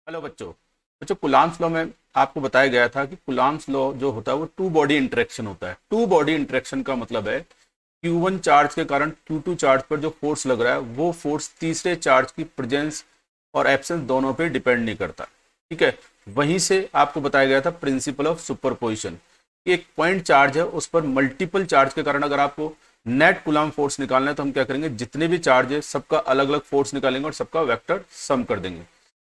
Hello बच्चों। बच्चों, Coulomb's law में आपको बताया गया था कि कुलाम्स लॉ जो होता है वो टू बॉडी इंटरेक्शन होता है। टू बॉडी इंटरेक्शन का मतलब है Q1 चार्ज के कारण Q2 चार्ज पर जो फोर्स लग रहा है वो फोर्स तीसरे चार्ज की प्रेजेंस और एब्सेंस दोनों पे डिपेंड नहीं करता। ठीक है। वहीं से आपको बताया गया था प्रिंसिपल ऑफ सुपरपोजिशन। एक पॉइंट चार्ज है उस पर मल्टीपल चार्ज के कारण अगर आपको नेट कुलाम फोर्स निकालना है तो हम क्या करेंगे, जितने भी चार्ज है सबका अलग अलग फोर्स निकालेंगे और सबका वेक्टर सम कर देंगे।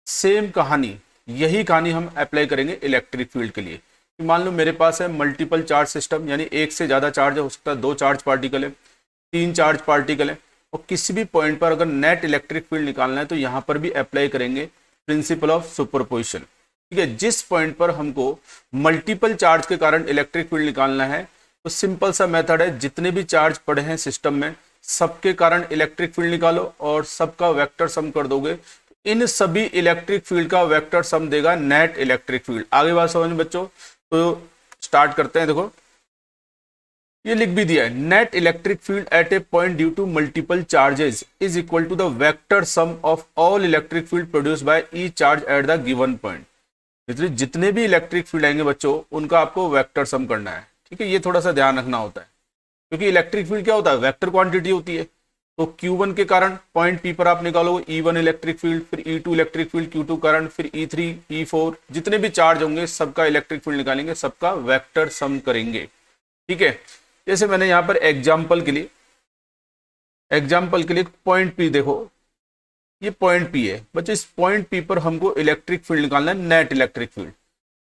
सेम कहानी, यही कहानी हम अप्लाई करेंगे इलेक्ट्रिक फील्ड के लिए। कि मान लो मेरे पास है मल्टीपल चार्ज सिस्टम, यानी एक से ज्यादा चार्ज हो सकता है, दो चार्ज पार्टिकल है, तीन चार्ज पार्टिकल है, और किसी भी पॉइंट पर अगर नेट इलेक्ट्रिक फील्ड निकालना है तो यहां पर भी अप्लाई करेंगे प्रिंसिपल ऑफ सुपरपोजिशन। ठीक है। जिस पॉइंट पर हमको मल्टीपल चार्ज के कारण इलेक्ट्रिक फील्ड निकालना है तो सिंपल सा मेथड है, जितने भी चार्ज पड़े हैं सिस्टम में सबके कारण इलेक्ट्रिक फील्ड निकालो और सबका वेक्टर सम कर दोगे। इन सभी इलेक्ट्रिक फील्ड का वेक्टर सम देगा नेट इलेक्ट्रिक फील्ड। आगे बात समझ में बच्चों, तो स्टार्ट करते हैं। देखो ये लिख भी दिया है, net electric field at a point due to multiple charges is equal to the vector sum of all electric field produce by each charge at the given point. जितने भी इलेक्ट्रिक फील्ड आएंगे बच्चों उनका आपको वेक्टर सम करना है। ठीक है, ये थोड़ा सा ध्यान रखना होता है क्योंकि इलेक्ट्रिक फील्ड क्या होता है, वेक्टर क्वांटिटी होती है। तो Q1 के कारण पॉइंट P पर आप निकालोगे E1 इलेक्ट्रिक फील्ड, फिर E2 इलेक्ट्रिक फील्ड, Q2 कारण, फिर E3 E4 जितने भी चार्ज होंगे सबका इलेक्ट्रिक फील्ड निकालेंगे, सबका वेक्टर सम करेंगे। ठीक है। जैसे मैंने यहां पर एग्जाम्पल के लिए पॉइंट P देखो, ये पॉइंट P है बच्चे। इस पॉइंट P पर हमको इलेक्ट्रिक फील्ड निकालना है, नेट इलेक्ट्रिक फील्ड।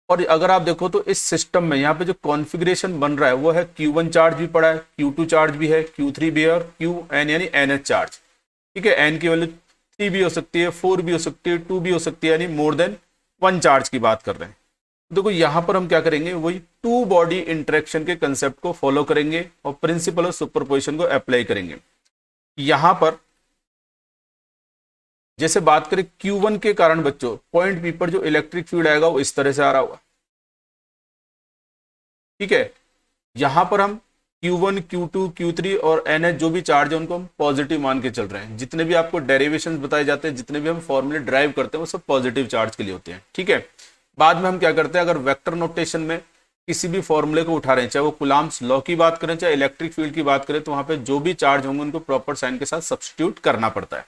और अगर आप देखो तो इस सिस्टम में यहाँ पे जो कॉन्फ़िगरेशन बन रहा है वो है Q1 चार्ज भी पड़ा है, Q2 चार्ज भी है, Q3 भी है और Qn यानी NH चार्ज। ठीक है। n की वैल्यू 3 भी हो सकती है, 4 भी हो सकती है, 2 भी हो सकती है, यानी मोर देन 1 चार्ज की बात कर रहे हैं। देखो यहां पर हम क्या करेंगे, वही टू बॉडी इंटरेक्शन के कंसेप्ट को फॉलो करेंगे और प्रिंसिपल ऑफ सुपरपोजिशन को अप्लाई करेंगे। यहां पर जैसे बात करें Q1 के कारण बच्चों पॉइंट P पर जो इलेक्ट्रिक फील्ड आएगा वो इस तरह से आ रहा होगा। ठीक है। यहां पर हम Q1 Q2 Q3 और NH जो भी चार्ज है उनको हम पॉजिटिव मान के चल रहे हैं। जितने भी आपको डेरिवेशन बताए जाते हैं, जितने भी हम फॉर्मूले ड्राइव करते हैं वो सब पॉजिटिव चार्ज के लिए होते हैं। ठीक है। बाद में हम क्या करते हैं, अगर वेक्टर नोटेशन में किसी भी फॉर्मूले को उठा रहे हैं, चाहे वो कुलाम्स लॉ की बात करें चाहे इलेक्ट्रिक फील्ड की बात करें, तो वहां पे जो भी चार्ज होंगे उनको प्रॉपर साइन के साथ सब्स्टिट्यूट करना पड़ता है।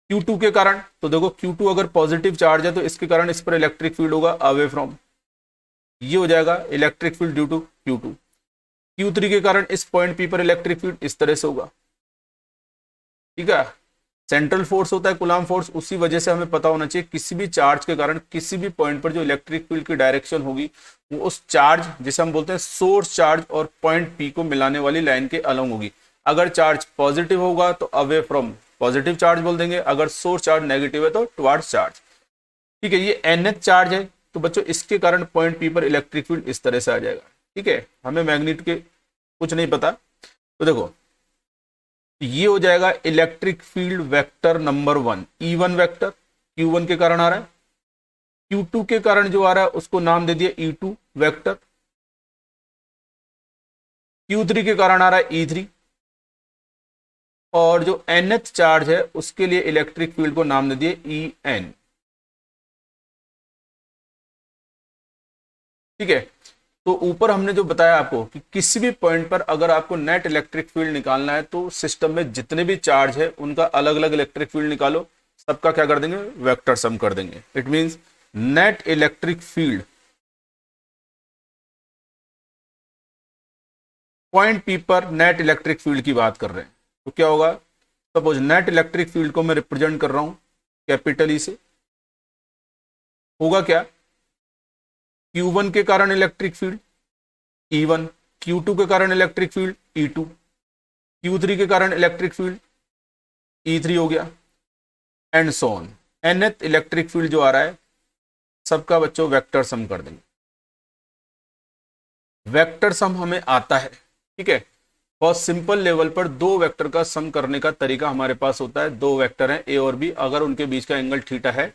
Q2 के कारण तो देखो Q2 अगर पॉजिटिव चार्ज है तो इसके कारण इस पर इलेक्ट्रिक फील्ड होगा अवे फ्रॉम, ये हो जाएगा electric field due to Q2। Q3 के कारण इस पॉइंट P पर इलेक्ट्रिक फील्ड इस तरह से होगा। ठीक है। सेंट्रल फोर्स होता है कुलाम फोर्स, उसी वजह से हमें पता होना चाहिए किसी भी चार्ज के कारण किसी भी पॉइंट पर जो इलेक्ट्रिक फील्ड की डायरेक्शन होगी वो उस चार्ज जिसे हम बोलते हैं सोर्स चार्ज और पॉइंट P को मिलाने वाली लाइन के अलोंग होगी। अगर चार्ज पॉजिटिव होगा तो अवे फ्रॉम पॉजिटिव चार्ज बोल देंगे, अगर सोर्स चार्ज नेगेटिव है तो टुवर्ड्स चार्ज। ठीक है। ये NH चार्ज है तो बच्चों इसके कारण पॉइंट P पर इलेक्ट्रिक फील्ड इस तरह से आ जाएगा। ठीक है। हमें मैग्नीट्यूड के कुछ नहीं पता, तो देखो ये हो जाएगा electric field vector number 1 E1 vector, Q1 के कारण आ रहा है। Q2 के कारण जो आ रहा है उसको नाम दे दिया E2 वेक्टर। Q3 के कारण आ रहा है E3, और जो NH चार्ज है उसके लिए इलेक्ट्रिक फील्ड को नाम दे दिए EN। ठीक है। तो ऊपर हमने जो बताया आपको कि किसी भी पॉइंट पर अगर आपको नेट इलेक्ट्रिक फील्ड निकालना है तो सिस्टम में जितने भी चार्ज है उनका अलग अलग इलेक्ट्रिक फील्ड निकालो, सबका क्या कर देंगे, वेक्टर सम कर देंगे। It means net electric field point P पर नेट इलेक्ट्रिक फील्ड की बात कर रहे हैं तो क्या होगा, सपोज नेट इलेक्ट्रिक फील्ड को मैं रिप्रेजेंट कर रहा हूं कैपिटल E से, होगा क्या, Q1 के कारण इलेक्ट्रिक फील्ड E1, Q2 के कारण इलेक्ट्रिक फील्ड E2, Q3 के कारण इलेक्ट्रिक फील्ड E3 हो गया, and so on. nth electric field जो आ रहा है सबका बच्चों वेक्टर सम कर देंगे। वेक्टर सम हमें आता है। ठीक है। बहुत सिंपल लेवल पर दो वेक्टर का सम करने का तरीका हमारे पास होता है। दो वेक्टर हैं A और B, अगर उनके बीच का एंगल थीटा है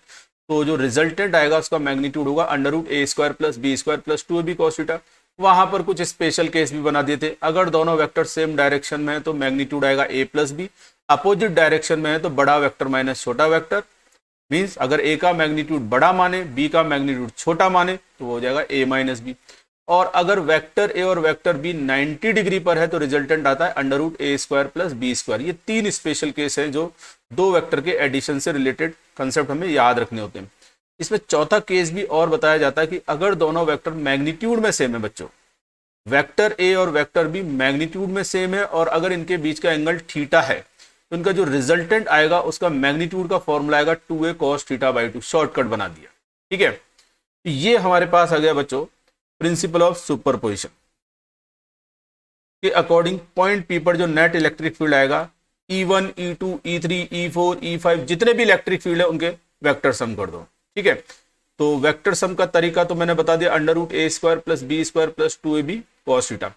तो जो रिजल्टेंट आएगा उसका मैग्नीट्यूड होगा √A² + B² + 2AB cos theta. वहां पर कुछ स्पेशल केस भी बना दिए थे, अगर दोनों वेक्टर सेम डायरेक्शन में है तो मैग्नीट्यूड आएगा A + B, अपोजिट डायरेक्शन में है तो बड़ा वेक्टर माइनस छोटा वेक्टर, मीन्स अगर ए का मैग्नीट्यूड बड़ा माने, बी का मैग्नीट्यूड छोटा माने, तो वो हो जाएगा ए माइनस बी। और अगर वेक्टर ए और वेक्टर बी 90 डिग्री पर है तो रिजल्टेंट आता है under root a square plus b square. ये 3 स्पेशल केस हैं जो दो वेक्टर के एडिशन से रिलेटेड कंसेप्ट हमें याद रखने होते हैं। इसमें चौथा केस भी और बताया जाता है कि अगर दोनों वेक्टर मैग्नीट्यूड में सेम है बच्चों, वेक्टर ए और वेक्टर बी मैग्नीट्यूड में सेम है और अगर इनके बीच का एंगल थीटा है तो इनका जो रिजल्टेंट आएगा उसका मैग्नीट्यूड का फॉर्मूला आएगा 2a cos θ/2। शॉर्टकट बना दिया, ठीक है। ये हमारे पास आ गया बच्चों प्रिंसिपल ऑफ सुपरपोजिशन के अकॉर्डिंग पॉइंट पी पर जो नेट इलेक्ट्रिक फील्ड आएगा E1, E2, E3, E4, E5 जितने भी इलेक्ट्रिक फील्ड है उनके वेक्टर सम कर दो, ठीक है। तो वेक्टर सम का तरीका तो मैंने बता दिया, under root a square plus b square plus 2ab cos θ।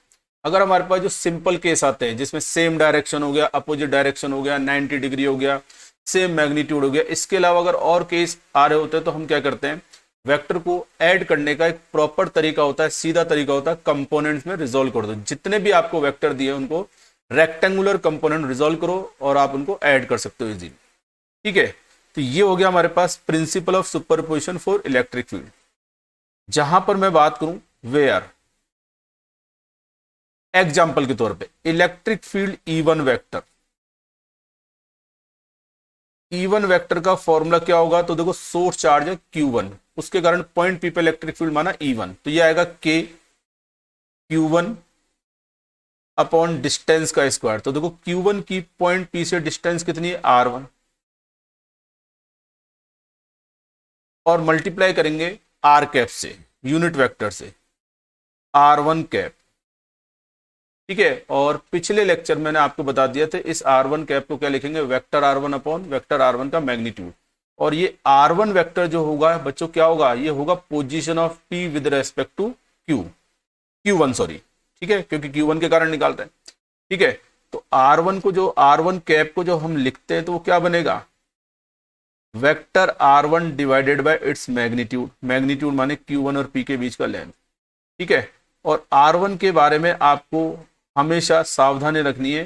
अगर हमारे पास जो सिंपल केस आते हैं जिसमें सेम डायरेक्शन हो गया, अपोजिट डायरेक्शन हो गया, 90 डिग्री हो गया, सेम मैग्नीट्यूड हो गया, इसके अलावा अगर और केस आ रहे होते हैं तो हम क्या करते हैं, वेक्टर को ऐड करने का एक प्रॉपर तरीका होता है, सीधा तरीका होता है, कंपोनेंट्स में रिजोल्व कर दो। जितने भी आपको वेक्टर दिए उनको रेक्टेंगुलर कंपोनेंट रिजोल्व करो और आप उनको ऐड कर सकते हो इजीली, ठीक है। तो ये हो गया हमारे पास principle of superposition for electric field. जहां पर मैं बात करूं वेयर, एग्जाम्पल के तौर पे electric field E1 vector, E1 vector का फॉर्मूला क्या होगा, तो देखो सोर्स चार्ज है Q1, उसके कारण पॉइंट पी पे इलेक्ट्रिक फील्ड माना E1, तो ये आएगा K Q1 अपॉन डिस्टेंस का स्क्वायर। तो देखो Q1 की पॉइंट पी से डिस्टेंस कितनी है R1 और मल्टीप्लाई करेंगे R कैप से, यूनिट वेक्टर से, R1 कैप, ठीक है। और पिछले लेक्चर मैंने आपको बता दिया था इस R1 कैप को क्या लिखेंगे, vector R1 upon vector R1 का मैग्नीट्यूड। और ये R1 वेक्टर जो होगा बच्चों क्या होगा, ये होगा position of P with respect to Q1 sorry, ठीक है, क्योंकि Q1 के कारण निकालते हैं, ठीक है। तो R1 को जो R1 कैप को जो हम लिखते हैं तो वो क्या बनेगा, vector R1 divided by its magnitude, magnitude माने Q1 और P के बीच का लेंथ, ठीक है। और R1 के बारे में आपको हमेशा सावधानी रखनी है,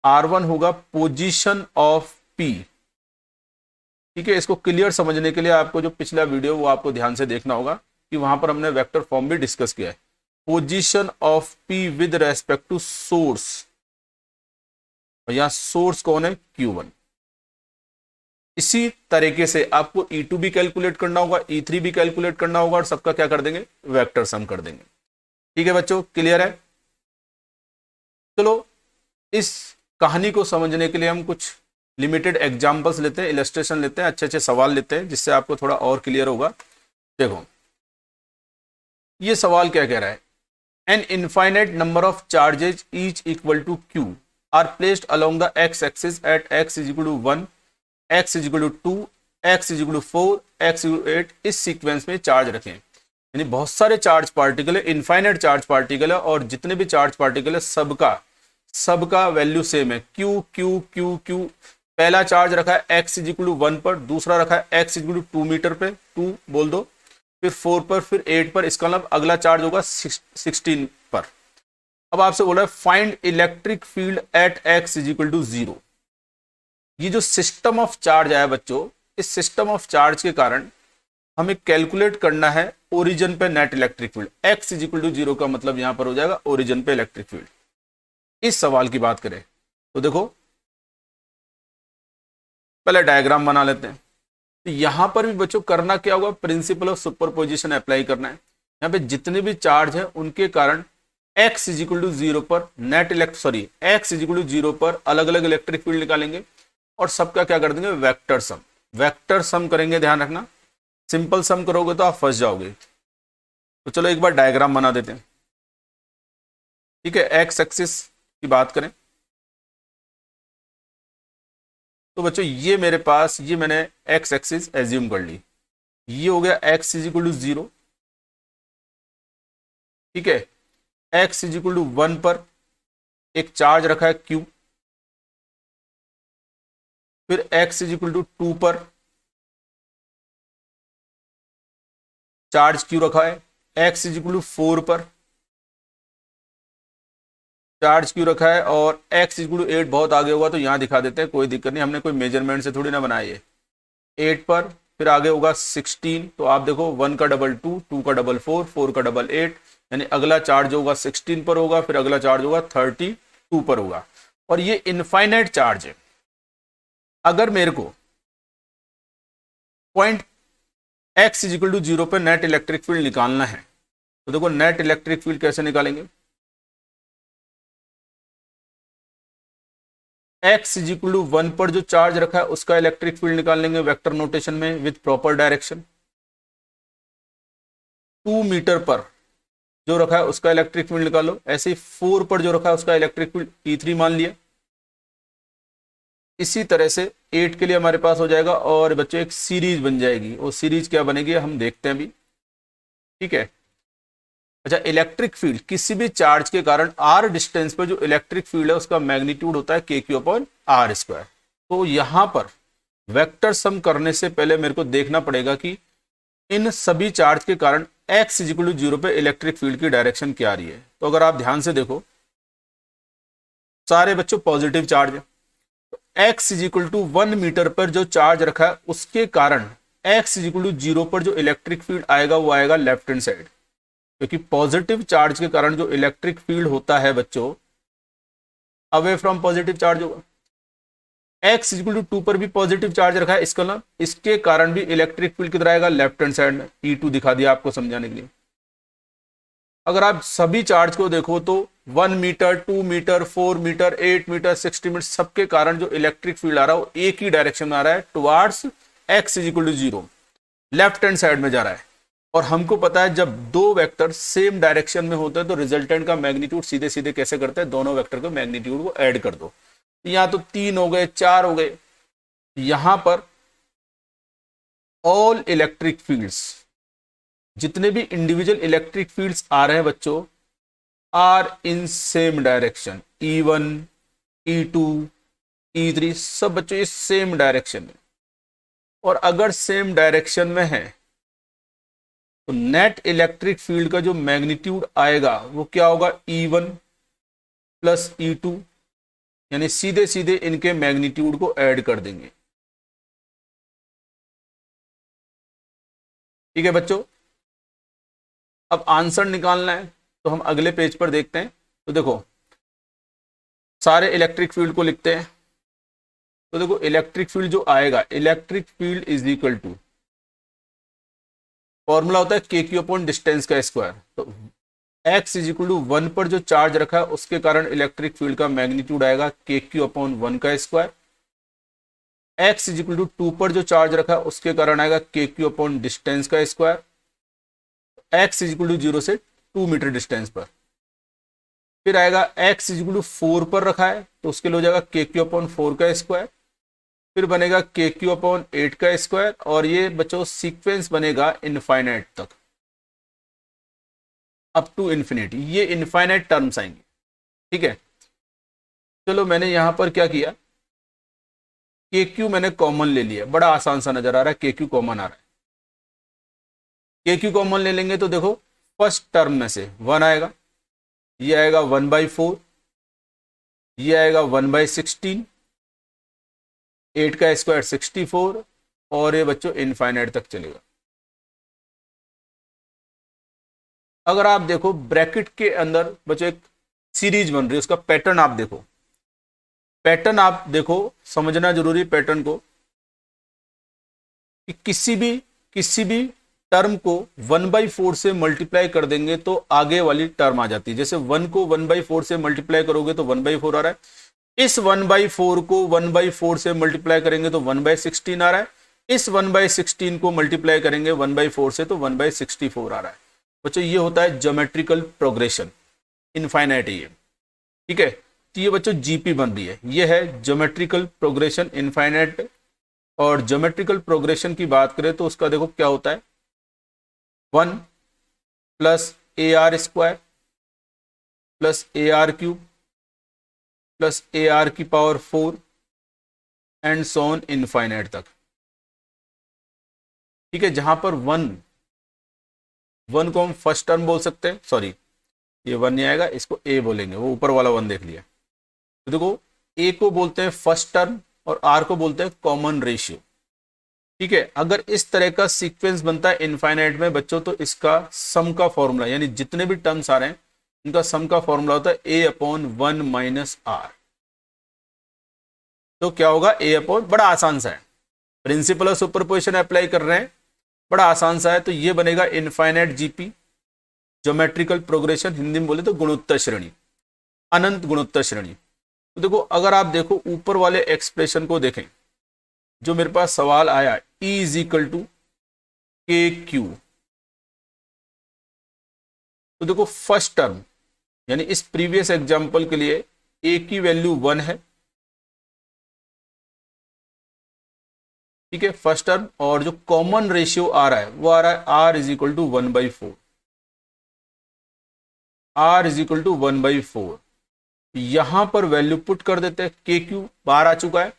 R1 होगा पोजीशन ऑफ P, ठीक है। इसको क्लियर समझने के लिए आपको जो पिछला वीडियो वो आपको ध्यान से देखना होगा कि वहां पर हमने वेक्टर फॉर्म भी डिस्कस किया है। Position of P with respect to source, और यहां सोर्स कौन है, Q1। इसी तरीके से आपको E2 भी कैलकुलेट करना होगा, E3 भी कैलकुलेट करना होगा और सबका क्या कर देंगे, वेक्टर सम कर देंगे, ठीक है बच्चों, क्लियर है। चलो इस कहानी को समझने के लिए हम कुछ लिमिटेड एग्जांपल्स लेते हैं, इलस्ट्रेशन लेते हैं, अच्छे अच्छे सवाल लेते हैं जिससे आपको थोड़ा और क्लियर होगा। देखो ये सवाल क्या कह रहा है, an infinite number of charges each equal to Q are placed along the x axis at x is equal to 1, x is equal to 2, x is equal to 4, x is equal to 8, इस sequence में charge रखें। यानी बहुत सारे charge particle है, infinite charge particle है और जितने भी चार्ज पार्टिकल है सबका वैल्यू सेम है, Q Q Q Q। पहला चार्ज रखा है x इज इक्वल टू 1 पर, दूसरा रखा है x is equal to 2 metre पे, 2 बोल दो, फिर 4 पर, फिर 8 पर, इसका मतलब अगला चार्ज होगा 16 पर। अब आपसे बोला है find electric field at x is equal to 0। ये जो सिस्टम ऑफ चार्ज आया बच्चों, इस सिस्टम ऑफ चार्ज के कारण हमें कैलकुलेट करना है ओरिजिन पे net electric field. x is equal to 0 का मतलब यहां पर हो जाएगा ओरिजिन पे इलेक्ट्रिक फील्ड। इस सवाल की बात करें तो देखो पहले डायग्राम बना लेते हैं। तो यहां पर भी बच्चों करना क्या होगा, प्रिंसिपल ऑफ सुपरपोजिशन अप्लाई करना है। यहां पे जितने भी चार्ज है उनके कारण x इज इक्वल टू 0 पर net x is equal to 0 पर अलग अलग इलेक्ट्रिक फील्ड निकालेंगे और सबका क्या कर देंगे, वेक्टर सम। वेक्टर सम करेंगे, ध्यान रखना, सिंपल सम करोगे तो आप फंस जाओगे। तो चलो एक बार डायग्राम बना देते हैं, ठीक है। एक्स एक्सिस की बात करें तो बच्चों ये मेरे पास, ये मैंने एक्स एक्सिस एज्यूम कर ली, ये हो गया x इज इक्वल टू 0, ठीक है। x इज इक्वल टू 1 पर एक चार्ज रखा है Q, फिर x इज इक्वल टू 2 पर चार्ज Q रखा है, x इज इक्वल टू 4 पर चार्ज Q रखा है और x इक्वल टू 8 बहुत आगे होगा तो यहां दिखा देते हैं, कोई दिक्कत नहीं, हमने कोई मेजरमेंट से थोड़ी ना बनाया है। 8 पर फिर आगे होगा 16, तो आप देखो 1 का डबल 2, 2 का डबल 4, 4 का डबल 8, यानी अगला चार्ज होगा 16 पर होगा, फिर अगला चार्ज होगा 32 पर होगा। और ये इनफाइनाइट चार्ज है। अगर मेरे को पॉइंट x इजिकल टू 0 पे नेट इलेक्ट्रिक फील्ड निकालना है, तो देखो नेट इलेक्ट्रिक फील्ड कैसे निकालेंगे। x इजिकल टू 1 पर जो चार्ज रखा है उसका इलेक्ट्रिक फील्ड निकाल लेंगे वेक्टर नोटेशन में विथ प्रॉपर डायरेक्शन। 2 मीटर पर जो रखा है उसका इलेक्ट्रिक फील्ड निकालो। ऐसे ही 4 पर जो रखा है उसका इलेक्ट्रिक फील्ड E3 मान लिया। इसी तरह से 8 के लिए हमारे पास हो जाएगा, और बच्चों एक सीरीज बन जाएगी। वो सीरीज क्या बनेगी हम देखते हैं अभी, ठीक है। अच्छा, इलेक्ट्रिक फील्ड किसी भी चार्ज के कारण r डिस्टेंस पर जो इलेक्ट्रिक फील्ड है उसका मैग्नीट्यूड होता है KQ/r²। तो यहां पर वेक्टर सम करने से पहले मेरे को देखना पड़ेगा कि इन सभी चार्ज के कारण x इजिकल टू 0 पे इलेक्ट्रिक फील्ड की डायरेक्शन क्या आ रही है। तो अगर आप ध्यान से देखो, सारे बच्चों पॉजिटिव चार्ज है, तो x इजिकल टू 1 मीटर पर जो चार्ज रखा है उसके कारण x इजिकल टू 0 पर जो इलेक्ट्रिक फील्ड आएगा वो आएगा लेफ्ट हैंड साइड, क्योंकि पॉजिटिव चार्ज के कारण जो इलेक्ट्रिक फील्ड होता है बच्चों अवे फ्रॉम पॉजिटिव चार्ज होगा। x इक्वल टू 2 पर भी पॉजिटिव चार्ज रखा है इसका, इसके कारण भी इलेक्ट्रिक फील्ड किधर आएगा लेफ्ट हैंड साइड में। E2 दिखा दिया आपको समझाने के लिए। अगर आप सभी चार्ज को देखो तो 1 metre, 2 metre, 4 metre, 8 metre, 60 metre, सबके कारण जो इलेक्ट्रिक फील्ड आ रहा है वो एक ही डायरेक्शन में आ रहा है, towards x equal to 0, left hand side में जा रहा है। और हमको पता है जब दो वेक्टर सेम डायरेक्शन में होते हैं तो रिजल्टेंट का मैग्नीट्यूड सीधे सीधे कैसे करते हैं, दोनों वेक्टर के मैग्नीट्यूड को ऐड कर दो। यहां तो 3 हो गए, 4 हो गए। यहां पर ऑल इलेक्ट्रिक फील्ड्स, जितने भी इंडिविजुअल इलेक्ट्रिक फील्ड्स आ रहे हैं बच्चों, are in same direction. E1, E2, E3 सब बच्चों इस सेम डायरेक्शन में। और अगर सेम डायरेक्शन में है तो नेट इलेक्ट्रिक फील्ड का जो मैग्नीट्यूड आएगा वो क्या होगा, E1 प्लस E2, यानी सीधे सीधे इनके मैग्नीट्यूड को ऐड कर देंगे। ठीक है बच्चों, अब आंसर निकालना है तो हम अगले पेज पर देखते हैं। तो देखो सारे इलेक्ट्रिक फील्ड को लिखते हैं। तो देखो इलेक्ट्रिक फील्ड जो आएगा, electric field is equal to, formula होता है KQ अपॉन डिस्टेंस का स्क्वायर। तो x इज इक्वल टू 1 पर जो चार्ज रखा है उसके कारण इलेक्ट्रिक फील्ड का मैग्नीट्यूड आएगा KQ अपॉन 1 का square. x is equal to 2 पर जो चार्ज रखा है उसके कारण आएगा KQ अपॉन डिस्टेंस का square. x is equal to 0 से 2 मीटर डिस्टेंस पर। फिर आएगा x इज इक्वल टू 4 पर रखा है तो उसके लिए हो जाएगा KQ अपॉन 4 का स्क्वायर। फिर बनेगा KQ अपॉन 8 का स्क्वायर। और ये बच्चों सीक्वेंस बनेगा इनफाइनाइट तक, अप टू इन्फिनिटी। ये इनफाइनाइट टर्म्स आएंगे। ठीक है, चलो मैंने यहां पर क्या किया, KQ मैंने कॉमन ले लिया, बड़ा आसान सा नजर आ रहा है, KQ कॉमन आ रहा है। KQ कॉमन ले लेंगे तो देखो फर्स्ट टर्म में से 1 आएगा, ये आएगा 1/4, ये आएगा 1/16, 8 का स्क्वायर 64, और ये बच्चों इनफाइनाइट तक चलेगा। अगर आप देखो ब्रैकेट के अंदर बच्चों एक सीरीज बन रही है, उसका पैटर्न आप देखो, पैटर्न आप देखो, समझना जरूरी पैटर्न को, कि किसी भी टर्म को 1/4 से मल्टीप्लाई कर देंगे तो आगे वाली टर्म आ जाती है। जैसे 1 को 1/4 से मल्टीप्लाई करोगे तो 1/4 आ रहा है। इस 1/4 को 1/4 से मल्टीप्लाई करेंगे तो 1/16 आ रहा है। इस 1/16 को मल्टीप्लाई करेंगे 1/4 से तो 1/64 आ रहा है। बच्चों ये होता है ज्योमेट्रिकल प्रोग्रेशन, इनफाइनाइट है ये। ठीक है, तो ये बच्चों जीपी बन रही है, ये है ज्योमेट्रिकल प्रोग्रेशन इनफाइनाइट। और ज्योमेट्रिकल प्रोग्रेशन की बात करें तो उसका देखो क्या होता है, 1 plus AR² plus AR³ plus AR⁴ and so on infinite तक। ठीक है, जहां पर 1 को हम फर्स्ट टर्म बोल सकते हैं, सॉरी ये 1 नहीं आएगा, इसको A बोलेंगे, वो ऊपर वाला 1 देख लिया। तो देखो A को बोलते हैं फर्स्ट टर्म और R को बोलते हैं कॉमन रेशियो। ठीक है, अगर इस तरह का सीक्वेंस बनता है इनफाइनाइट में बच्चों, तो इसका सम का फॉर्मूला, यानी जितने भी टर्म्स आ रहे हैं इनका सम का फॉर्मूला होता है ए अपॉन 1 माइनस आर। तो क्या होगा, ए अपॉन, बड़ा आसान सा है, प्रिंसिपल ऑफ सुपरपोजिशन अप्लाई कर रहे हैं, बड़ा आसान सा है। तो ये बनेगा infinite GP, geometrical progression, Hindi में बोले तो गुणोत्तर श्रेणी, अनंत गुणोत्तर श्रेणी। तो देखो, अगर आप देखो ऊपर वाले एक्सप्रेशन को देखें, जो मेरे पास सवाल आया E इज इक्वल टू के क्यू, तो देखो फर्स्ट टर्म, यानी इस प्रीवियस एग्जांपल के लिए ए की वैल्यू 1 है, ठीक है, फर्स्ट टर्म, और जो कॉमन रेशियो आ रहा है वो आ रहा है R is equal to 1/4, R is equal to 1/4। यहां पर वैल्यू पुट कर देते हैं, के क्यू बाहर आ चुका है,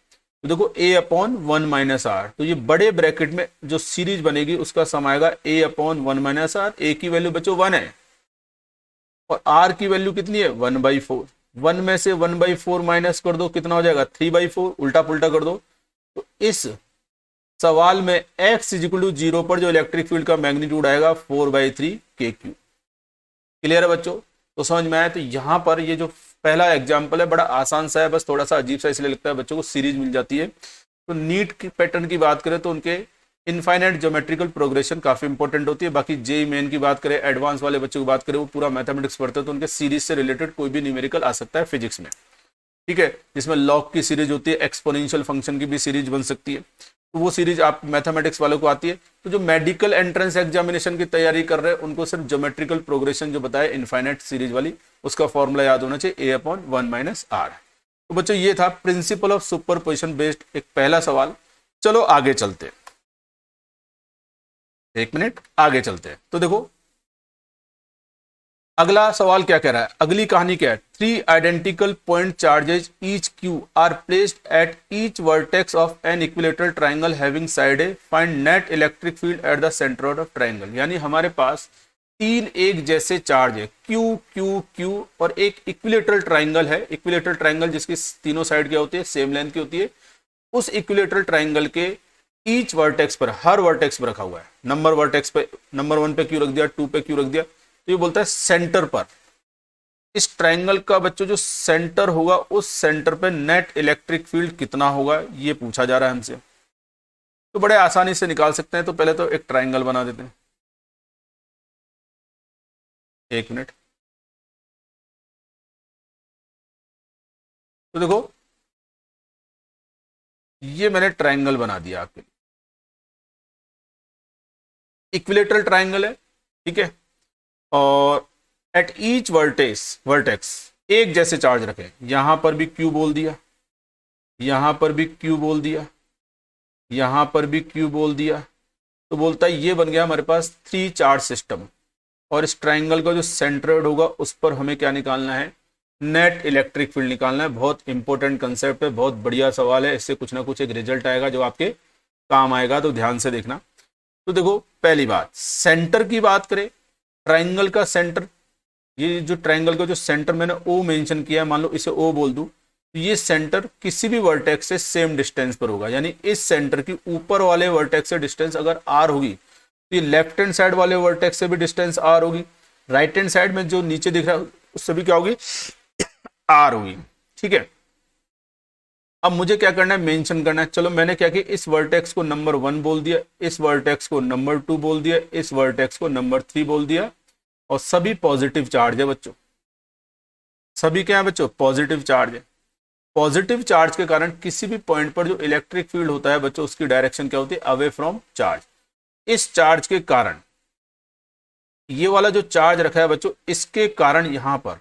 तो देखो ए अपॉन 1 माइनस आर, तो ये बड़े ब्रैकेट में जो सीरीज बनेगी उसका सम आएगा ए अपॉन 1 माइनस आर। ए की वैल्यू बच्चों 1 है और आर की वैल्यू कितनी है 1/4, 1 में से 1/4 माइनस कर दो, कितना हो जाएगा 3/4, उल्टा पुल्टा कर दो। तो इस सवाल में x इज इक्वल टू 0 पर जो इलेक्ट्रिक फील्ड का मैग्नीट्यूड आएगा 4/3 के क्यू। क्लियर है बच्चों, तो समझ में आया। तो यहां पर ये जो पहला एग्जाम्पल है बड़ा आसान सा है, बस थोड़ा सा अजीब सा इसलिए लगता है बच्चों को, सीरीज मिल जाती है। तो नीट की पैटर्न की बात करें तो उनके इनफाइनाइट ज्योमेट्रिकल प्रोग्रेशन काफी इंपॉर्टेंट होती है। बाकी जेई मेन की बात करें, एडवांस वाले बच्चों की बात करें, वो पूरा मैथमेटिक्स पढ़ते हैं, तो उनके सीरीज से रिलेटेड कोई भी न्यूमेरिकल आ सकता है फिजिक्स में, ठीक है, जिसमें लॉग की सीरीज होती है, एक्सपोनेंशियल फंक्शन की भी सीरीज बन सकती है, तो वो सीरीज आप मैथमेटिक्स वालों को आती है। तो जो मेडिकल एंट्रेंस एग्जामिनेशन की तैयारी कर रहे हैं उनको सिर्फ ज्योमेट्रिकल प्रोग्रेशन जो बताया इनफाइनाइट सीरीज वाली, उसका फॉर्मूला याद होना चाहिए, ए अपॉन 1 माइनस आर। तो बच्चों ये था प्रिंसिपल ऑफ सुपरपोजिशन बेस्ड एक पहला सवाल। चलो आगे चलते हैं, एक मिनट आगे चलते हैं। तो देखो अगला सवाल क्या कह रहा है, अगली कहानी क्या है, 3 identical point charges each Q are placed at each vertex of an equilateral triangle having side A, find net electric field at the centre of triangle. यानी हमारे पास 3 एक जैसे चार्ज है, क्यू क्यू क्यू, और एक इक्विलेटरल ट्राइंगल है, equilateral triangle जिसकी तीनों साइड क्या होती है, सेम लेंथ की होती है। उस इक्विलेटरल ट्राइंगल के ईच वर्टेक्स पर, हर वर्टेक्स पर रखा हुआ है, नंबर वर्टेक्स पे, नंबर 1 पे क्यू रख दिया, 2 पे क्यू रख दिया, तो ये बोलता है सेंटर पर, इस ट्राइंगल का बच्चों जो सेंटर होगा उस सेंटर पे नेट इलेक्ट्रिक फील्ड कितना होगा, ये पूछा जा रहा है हमसे। तो बड़े आसानी से निकाल सकते हैं। तो पहले तो एक ट्राइंगल बना देते हैं, एक मिनट। तो देखो ये मैंने ट्राइंगल बना दिया आपके लिए, इक्विलेटरल ट्राइंगल है, ठीक है, और एट ईच वर्टेक्स एक जैसे चार्ज रखें, यहां पर भी क्यू बोल दिया, यहां पर भी क्यू बोल दिया, यहां पर भी क्यू बोल दिया। तो बोलता है ये बन गया हमारे पास 3 चार्ज सिस्टम, और इस ट्राइंगल का जो सेंट्रोइड होगा उस पर हमें क्या निकालना है, नेट इलेक्ट्रिक फील्ड निकालना है। बहुत इंपॉर्टेंट कंसेप्ट है, बहुत बढ़िया सवाल है, इससे कुछ ना कुछ एक रिजल्ट आएगा जो आपके काम आएगा, तो ध्यान से देखना। तो देखो पहली बात, सेंटर की बात करें, ट्राइंगल का सेंटर, ये जो ट्राइंगल का जो सेंटर मैंने ओ मेंशन किया है, मान लो इसे ओ बोल दूं, तो ये सेंटर किसी भी वर्टेक्स से सेम डिस्टेंस पर होगा। यानी इस सेंटर की ऊपर वाले वर्टेक्स से डिस्टेंस अगर आर होगी, तो ये लेफ्ट हैंड साइड वाले वर्टेक्स से भी डिस्टेंस आर होगी, राइट हैंड साइड में जो नीचे दिख रहा है उससे भी क्या होगी, आर होगी, ठीक है। अब मुझे क्या करना है, मेंशन करना है। चलो मैंने क्या किया, इस वर्टेक्स को नंबर 1 बोल दिया, इस वर्टेक्स को नंबर 2 बोल दिया, इस वर्टेक्स को नंबर 3 बोल दिया, और सभी पॉजिटिव चार्ज है बच्चों, सभी क्या है बच्चों, पॉजिटिव चार्ज है। पॉजिटिव चार्ज के कारण किसी भी पॉइंट पर जो इलेक्ट्रिक फील्ड होता है बच्चों, उसकी डायरेक्शन क्या होती है, अवे फ्रॉम चार्ज। इस चार्ज के कारण, ये वाला जो चार्ज रखा है बच्चों, इसके कारण यहां पर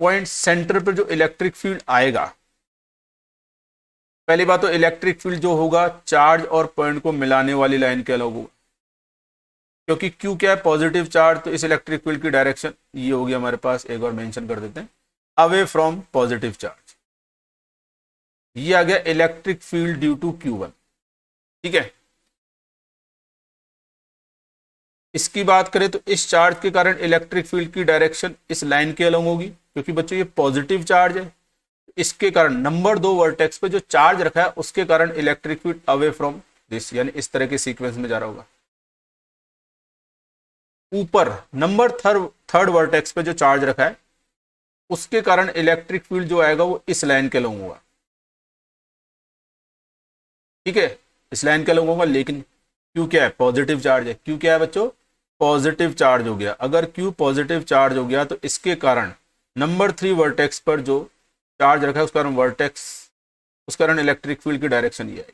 पॉइंट सेंटर पर जो इलेक्ट्रिक फील्ड आएगा, पहली बात तो इलेक्ट्रिक फील्ड जो होगा चार्ज और पॉइंट को मिलाने वाली लाइन के अलग होगा, क्योंकि क्यू क्या है, पॉजिटिव चार्ज, तो इस इलेक्ट्रिक फील्ड की डायरेक्शन ये होगी हमारे पास, एक और मेंशन कर देते हैं, अवे फ्रॉम पॉजिटिव चार्ज। ये आ गया electric field due to Q1, ठीक है। इसकी बात करें तो इस चार्ज के कारण इलेक्ट्रिक फील्ड की डायरेक्शन इस लाइन के अलग होगी, क्योंकि बच्चों ये पॉजिटिव चार्ज है। इसके कारण नंबर 2 वर्टेक्स पे जो चार्ज रखा है उसके कारण electric field away from this, यानी इस तरह के सीक्वेंस में जा रहा होगा। ऊपर नंबर थर्ड वर्टेक्स पे जो चार्ज रखा है उसके कारण इलेक्ट्रिक फील्ड जो आएगा वो इस लाइन के अलॉन्ग होगा, ठीक है, इस लाइन के अलॉन्ग होगा। लेकिन क्यू क्या है, पॉजिटिव चार्ज है। क्यू क्या है बच्चों, पॉजिटिव चार्ज हो गया। अगर क्यू पॉजिटिव चार्ज हो गया तो इसके कारण नंबर 3 वर्टेक्स पर जो चार्ज रखा है उस कारण इलेक्ट्रिक फील्ड की डायरेक्शन ये आएगी,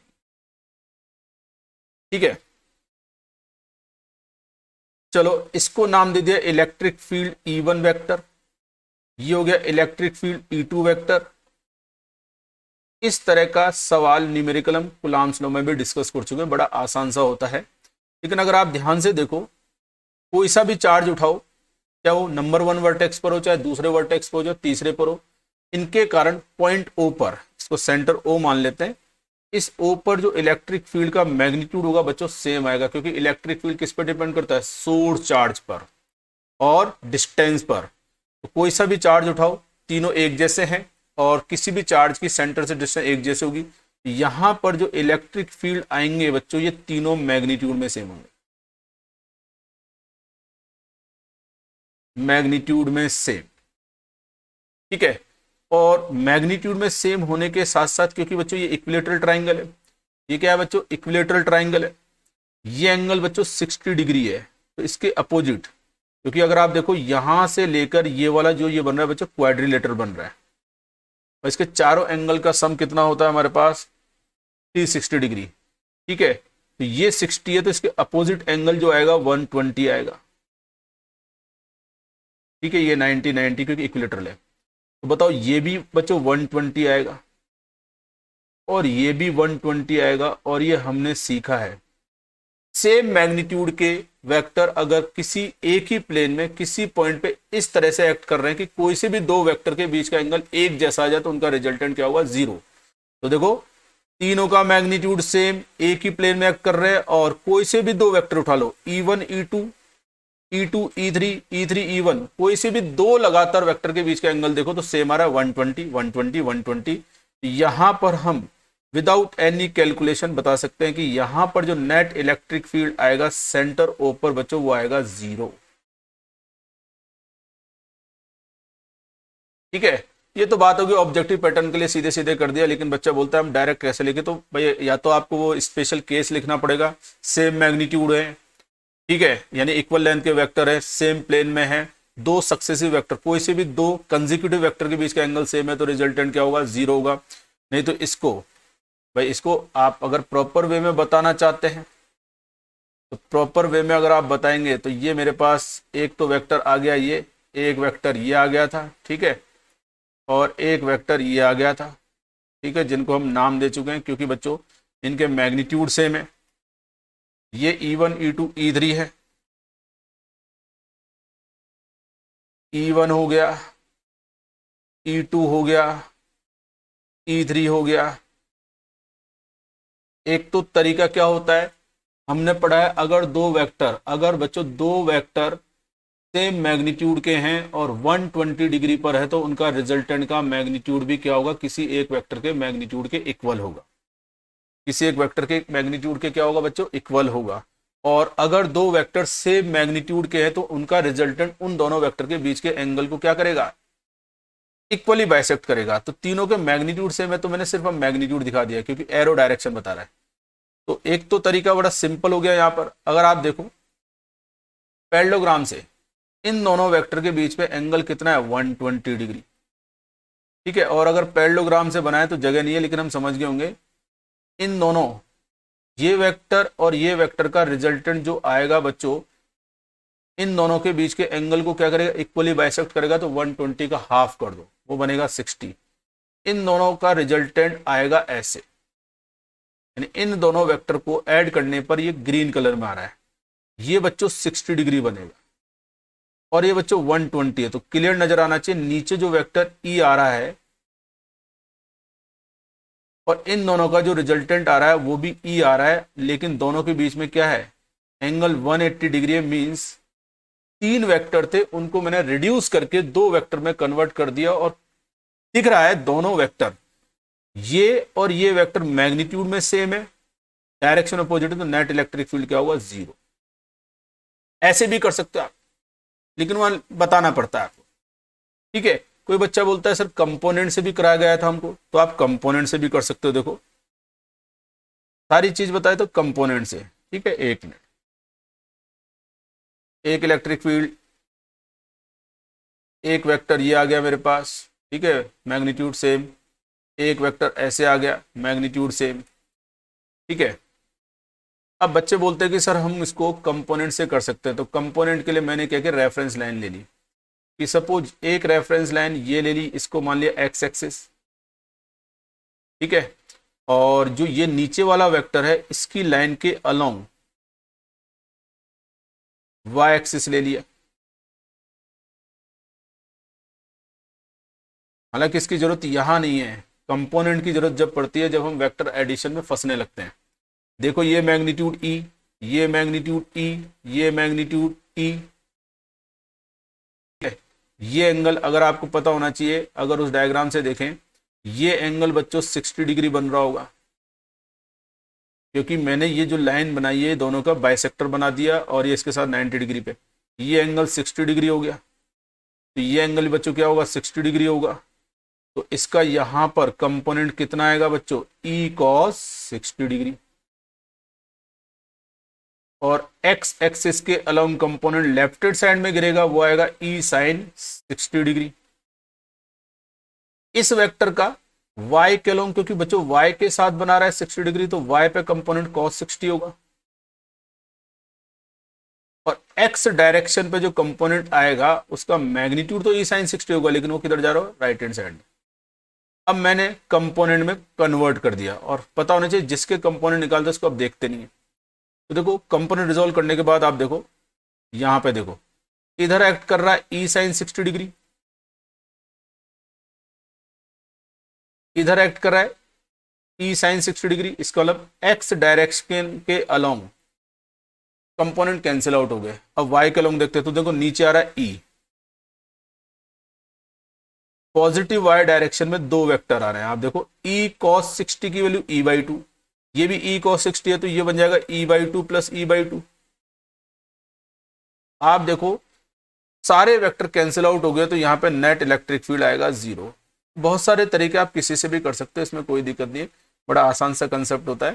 ठीक है। चलो इसको नाम दे दिया इलेक्ट्रिक फील्ड E1 वेक्टर, ये हो गया इलेक्ट्रिक फील्ड E2 वेक्टर। इस तरह का सवाल न्यूमेरिकल हम कूलम्ब्स लॉ में भी डिस्कस कर चुके हैं, बड़ा आसान सा होता है। लेकिन अगर आप ध्यान से देखो, कोई सा भी चार्ज उठाओ, चाहे वो नंबर 1 वर्टेक्स पर हो, चाहे दूसरे वर्टेक्स पर हो, चाहे तीसरे पर हो, इनके कारण पॉइंट O पर, इसको सेंटर O मान लेते हैं, इस O पर जो इलेक्ट्रिक फील्ड का मैग्नीट्यूड होगा बच्चों सेम आएगा, क्योंकि इलेक्ट्रिक फील्ड किस पर डिपेंड करता है, सोर्स चार्ज पर और डिस्टेंस पर। तो कोई सा भी चार्ज उठाओ, तीनों एक जैसे हैं और किसी भी चार्ज की सेंटर से डिस्टेंस एक जैसे होगी। यहां पर जो इलेक्ट्रिक फील्ड आएंगे बच्चों, ये तीनों मैग्नीट्यूड में सेम होंगे, मैग्नीट्यूड में सेम, ठीक है। और मैग्नीट्यूड में सेम होने के साथ साथ, क्योंकि बच्चों ये इक्विलेटरल ट्राइंगल है, ये क्या है बच्चों, इक्विलेटरल ट्राइंगल है, ये एंगल बच्चों 60 डिग्री है, तो इसके अपोजिट, क्योंकि अगर आप देखो यहां से लेकर ये वाला जो ये बन रहा है बच्चों क्वाड्रिलेटर बन रहा है, और इसके चारों एंगल का सम कितना होता है हमारे पास, 360 डिग्री, ठीक है। तो ये 60 है, तो इसके अपोजिट एंगल जो आएगा 120 आएगा, ठीक है। ये 90 क्योंकि इक्विलेटरल है। तो बताओ ये भी बच्चों 120 आएगा और ये भी 120 आएगा। और ये हमने सीखा है, सेम मैग्नीट्यूड के वेक्टर अगर किसी एक ही प्लेन में किसी पॉइंट पे इस तरह से एक्ट कर रहे हैं कि कोई से भी दो वेक्टर के बीच का एंगल एक जैसा आ जाए, तो उनका रिजल्टेंट क्या होगा, 0। तो देखो तीनों का मैग्नीट्यूड सेम, एक ही प्लेन में एक्ट कर रहे हैं, और कोई से भी दो वेक्टर उठा लो, E1 E2 E2 E3 E3 E1, कोई से भी दो लगातार वेक्टर के बीच का एंगल देखो तो सेम आ रहा है 120 120 120। यहां पर हम विदाउट एनी कैलकुलेशन बता सकते हैं कि यहां पर जो नेट इलेक्ट्रिक फील्ड आएगा सेंटर O पर बच्चों, वो आएगा 0, ठीक है। ये तो बात होगी ऑब्जेक्टिव पैटर्न के लिए, सीधे सीधे कर दिया। लेकिन बच्चा बोलता है हम डायरेक्ट कैसे लिखे, तो भाई या तो आपको वो स्पेशल केस लिखना पड़ेगा, सेम मैग्नीट्यूड है, ठीक है, यानी इक्वल लेंथ के वेक्टर है, सेम प्लेन में है, दो सक्सेसिव वेक्टर, कोई से भी दो कंसेक्यूटिव वेक्टर के बीच का एंगल सेम है, तो रिजल्टेंट क्या होगा, 0 होगा। नहीं तो इसको भाई, इसको आप अगर प्रॉपर वे में बताना चाहते हैं तो प्रॉपर वे में अगर आप बताएंगे तो ये मेरे पास एक तो वेक्टर आ गया, ये एक वेक्टर ये आ गया था, ठीक है, और एक वेक्टर ये आ गया था, ठीक है, जिनको हम नाम दे चुके हैं क्योंकि बच्चों इनके मैग्नीट्यूड सेम है। ये E1 E2 E3 है, E1 हो गया, E2 हो गया, E3 हो गया। एक तो तरीका क्या होता है, हमने पढ़ा है अगर बच्चों दो वेक्टर सेम मैग्नीट्यूड के हैं और 120 डिग्री पर है, तो उनका रिजल्टेंट का मैग्नीट्यूड भी क्या होगा, किसी एक वेक्टर के मैग्नीट्यूड के इक्वल होगा, किसी एक वेक्टर के मैग्नीट्यूड के क्या होगा बच्चों, इक्वल होगा। और अगर दो वेक्टर सेम मैग्नीट्यूड के हैं तो उनका रिजल्टेंट उन दोनों वेक्टर के बीच के एंगल को क्या करेगा, इक्वली बाइसेक्ट करेगा। तो तीनों के मैग्नीट्यूड सेम है, तो मैंने सिर्फ मैग्नीट्यूड दिखा दिया क्योंकि एरो डायरेक्शन बता रहा है। तो एक तो तरीका बड़ा सिंपल हो गया यहां पर, अगर आप देखो पैरेललोग्राम से इन दोनों वेक्टर के बीच में एंगल कितना है, 120 डिग्री, ठीक है। और अगर पैरेललोग्राम से बनाए तो जगह नहीं है, लेकिन हम समझ गए होंगे, इन दोनों ये वेक्टर और ये वेक्टर का रिजल्टेंट जो आएगा बच्चों, इन दोनों के बीच के एंगल को क्या करेगा, इक्वली बाइसेक्ट करेगा। तो 120 का हाफ कर दो, वो बनेगा 60। इन दोनों का रिजल्टेंट आएगा ऐसे, यानी इन दोनों वेक्टर को ऐड करने पर ये ग्रीन कलर में आ रहा है, ये बच्चों 60 डिग्री बनेगा, और ये बच्चों 120 है। तो क्लियर नजर आना चाहिए, नीचे जो वेक्टर E आ रहा है और इन दोनों का जो रिजल्टेंट आ रहा है वो भी E आ रहा है, लेकिन दोनों के बीच में क्या है, एंगल 180 डिग्री है। मींस तीन वेक्टर थे, उनको मैंने रिड्यूस करके दो वेक्टर में कन्वर्ट कर दिया, और दिख रहा है दोनों वेक्टर ये और ये वेक्टर मैग्नीट्यूड में सेम है, डायरेक्शन अपोजिट है तो नेट इलेक्ट्रिक फील्ड क्या होगा, जीरो। ऐसे भी कर सकते हो आप, लेकिन वहां बताना पड़ता है आपको, ठीक है। कोई बच्चा बोलता है सर कंपोनेंट से भी कराया गया था हमको, तो आप कंपोनेंट से भी कर सकते हो। देखो सारी चीज बताए तो कंपोनेंट से, ठीक है। एक मिनट, एक इलेक्ट्रिक फील्ड, एक वेक्टर ये आ गया मेरे पास, ठीक है, मैग्नीट्यूड सेम। एक वेक्टर ऐसे आ गया, मैग्नीट्यूड सेम, ठीक है। अब बच्चे बोलते हैं कि सर हम इसको कंपोनेंट से कर सकते हैं, तो कंपोनेंट के लिए मैंने क्या किया, रेफरेंस लाइन ले ली। कि सपोज एक रेफरेंस लाइन ये ले ली, इसको मान लिया एक्स एक्सिस, ठीक है। और जो ये नीचे वाला वेक्टर है इसकी लाइन के अलोंग वाई एक्सिस ले लिया। हालांकि इसकी जरूरत यहां नहीं है, कंपोनेंट की जरूरत जब पड़ती है जब हम वेक्टर एडिशन में फंसने लगते हैं। देखो ये मैग्नीट्यूड ई, ये मैग्नीट्यूड ई, ये मैग्नीट्यूड ई, ये एंगल अगर आपको पता होना चाहिए, अगर उस डायग्राम से देखें, ये एंगल बच्चों 60 डिग्री बन रहा होगा, क्योंकि मैंने ये जो लाइन बनाई है दोनों का बाइसेक्टर बना दिया और ये इसके साथ 90 डिग्री पे, ये एंगल 60 डिग्री हो गया। तो ये एंगल भी बच्चों क्या होगा, 60 डिग्री होगा। तो इसका यहां पर कंपोनेंट कितना आएगा बच्चों, ई कॉस 60 डिग्री। और एक्स एक्सिस के along component left hand side में गिरेगा, वो आएगा ई साइन 60 डिग्री। इस वेक्टर का y के अलोंग, क्योंकि बच्चों y के साथ बना रहा है 60 डिग्री, तो y पे कंपोनेंट cos 60 होगा। और x डायरेक्शन पे जो कंपोनेंट आएगा उसका मैग्नीट्यूड तो e साइन 60 होगा, लेकिन वो किधर जा रहा है, राइट हैंड साइड में। अब मैंने कंपोनेंट में कन्वर्ट कर दिया, और पता होना चाहिए जिसके कंपोनेंट निकालते उसको आप देखते नहीं है। तो देखो कंपोनेंट रिजोल्व करने के बाद आप देखो यहां पे, देखो इधर एक्ट कर रहा है e साइन 60 डिग्री, इधर एक्ट कर रहा है ई साइन 60 डिग्री। इसका मतलब एक्स डायरेक्शन के अलोंग कंपोनेंट कैंसिल आउट हो गए। अब वाई के अलोंग देखते हैं, तो देखो नीचे आ रहा है ई, पॉजिटिव वाई डायरेक्शन में दो वेक्टर आ रहे हैं। आप देखो ई कॉस 60 की वैल्यू ई बाई टू, ये भी ई कॉस 60 है, तो ये बन जाएगा E by two plus E by two. आप देखो सारे वेक्टर कैंसिल आउट हो गए, तो यहां पे नेट इलेक्ट्रिक फील्ड आएगा जीरो। बहुत सारे तरीके आप किसी से भी कर सकते हैं, इसमें कोई दिक्कत नहीं है, बड़ा आसान सा कंसेप्ट होता है,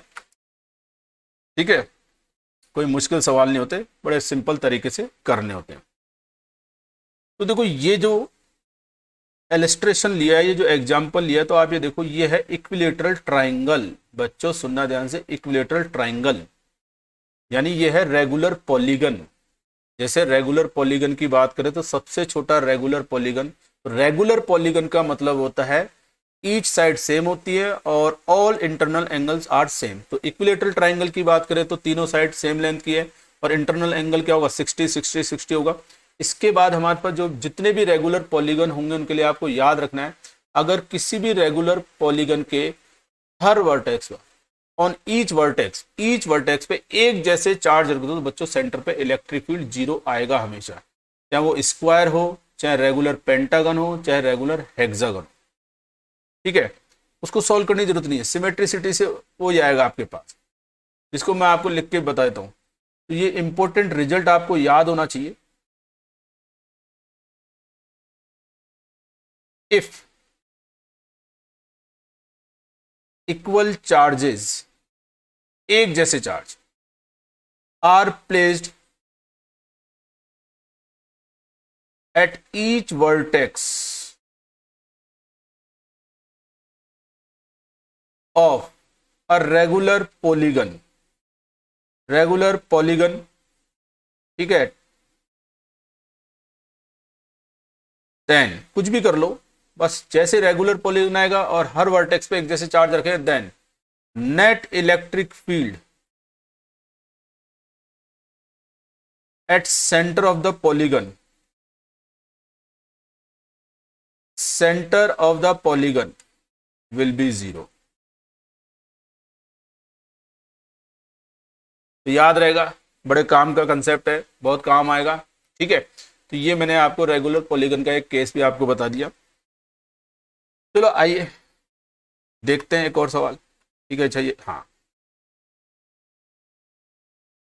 ठीक है। कोई मुश्किल सवाल नहीं होते, बड़े सिंपल तरीके से करने होते हैं। तो देखो ये जो इलस्ट्रेशन लिया है, ये जो एग्जांपल लिया है, तो आप ये देखो ये है इक्विलेटरल ट्राइंगल। बच्चों सुनना ध्यान से, इक्विलेटरल ट्राइंगल यानी ये है रेगुलर पॉलीगन। जैसे रेगुलर पॉलीगन की बात करें तो सबसे छोटा रेगुलर पॉलीगन, रेगुलर पॉलीगन का मतलब होता है ईच साइड सेम होती है और all internal angles are same. तो इक्विलेटरल ट्राइंगल की बात करें तो तीनों साइड सेम लेंथ की है और इंटरनल एंगल क्या होगा, 60 60 60 होगा। इसके बाद हमारे पास जो जितने भी रेगुलर पॉलीगन होंगे उनके लिए आपको याद रखना है, अगर किसी भी रेगुलर पॉलीगन के हर वर्टेक्स पर ऑन ईच वर्टेक्स पे एक जैसे चार्ज रख दो, तो बच्चों सेंटर पे इलेक्ट्रिक फील्ड जीरो आएगा हमेशा, चाहे वो स्क्वायर हो, चाहे रेगुलर पेंटागन हो, चाहे रेगुलर हेक्सागन हो, ठीक है। उसको सॉल्व करने की जरूरत नहीं है, सिमेट्रिसिटी से हो जाएगा आपके पास, इसको मैं आपको लिख के बता देता हूं। तो ये इंपॉर्टेंट रिजल्ट आपको याद होना चाहिए। इफ इक्वल चार्जेस, एक जैसे charge are placed at each vertex of a regular polygon, ठीक है, देन कुछ भी कर लो, बस जैसे रेगुलर पॉलीगन आएगा और हर वर्टेक्स पे एक जैसे चार्ज रखे, then net electric field at centre of the polygon, will be zero. तो याद रहेगा, बड़े काम का कंसेप्ट है, बहुत काम आएगा, ठीक है। तो ये मैंने आपको रेगुलर पॉलीगन का एक केस भी आपको बता दिया। चलो आइए देखते हैं एक और सवाल, ठीक है। अच्छा ये हाँ,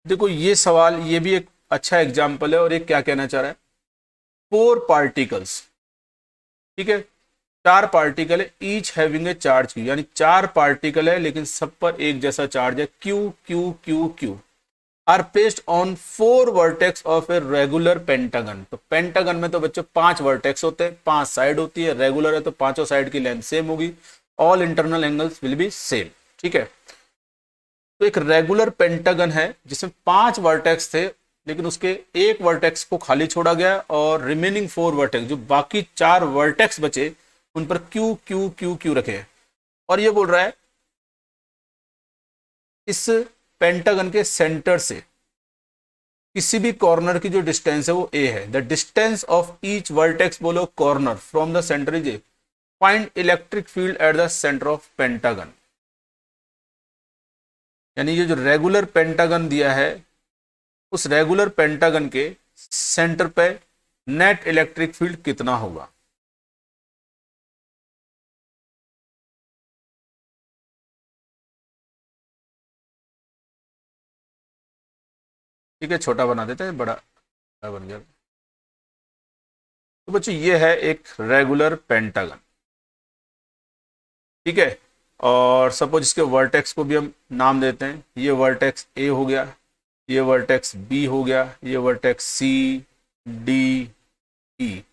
देखो ये सवाल, ये भी एक अच्छा एग्जाम्पल है, और ये क्या कहना चाह रहा है, 4 पार्टिकल्स, ठीक है, 4 पार्टिकल है, each having a charge Q, यानी 4 पार्टिकल है लेकिन सब पर एक जैसा चार्ज है, Q Q Q Q, are placed on 4 vertex of a regular pentagon. तो पेंटागन में तो बच्चों 5 वर्टेक्स होते हैं, 5 साइड होती है, रेगुलर है तो पांचों साइड की लेंथ सेम होगी, all internal angles will be same, ठीक है। तो एक रेगुलर पेंटागन है जिसमें 5 वर्टेक्स थे, लेकिन उसके एक वर्टेक्स को खाली छोड़ा गया और रिमेनिंग 4 वर्टेक्स, जो बाकी 4 वर्टेक्स बचे, उन पर क्यू क्यू क्यू क्यू रखे हैं। और ये बोल रहा है इस पेंटागन के सेंटर से किसी भी कॉर्नर की जो डिस्टेंस है वो ए है, the distance of each vertex, बोलो corner from the centre is a, find electric field at the centre of pentagon. यानी ये जो रेगुलर पेंटागन दिया है, उस रेगुलर पेंटागन के सेंटर पे नेट इलेक्ट्रिक फील्ड कितना होगा। ठीक है, छोटा बना देते हैं, बड़ा बन गया। तो बच्चों ये है एक रेगुलर पेंटागन, ठीक है, और सपोज इसके वर्टेक्स को भी हम नाम देते हैं, ये वर्टेक्स ए हो गया, ये वर्टेक्स बी हो गया, ये वर्टेक्स सी डी ई,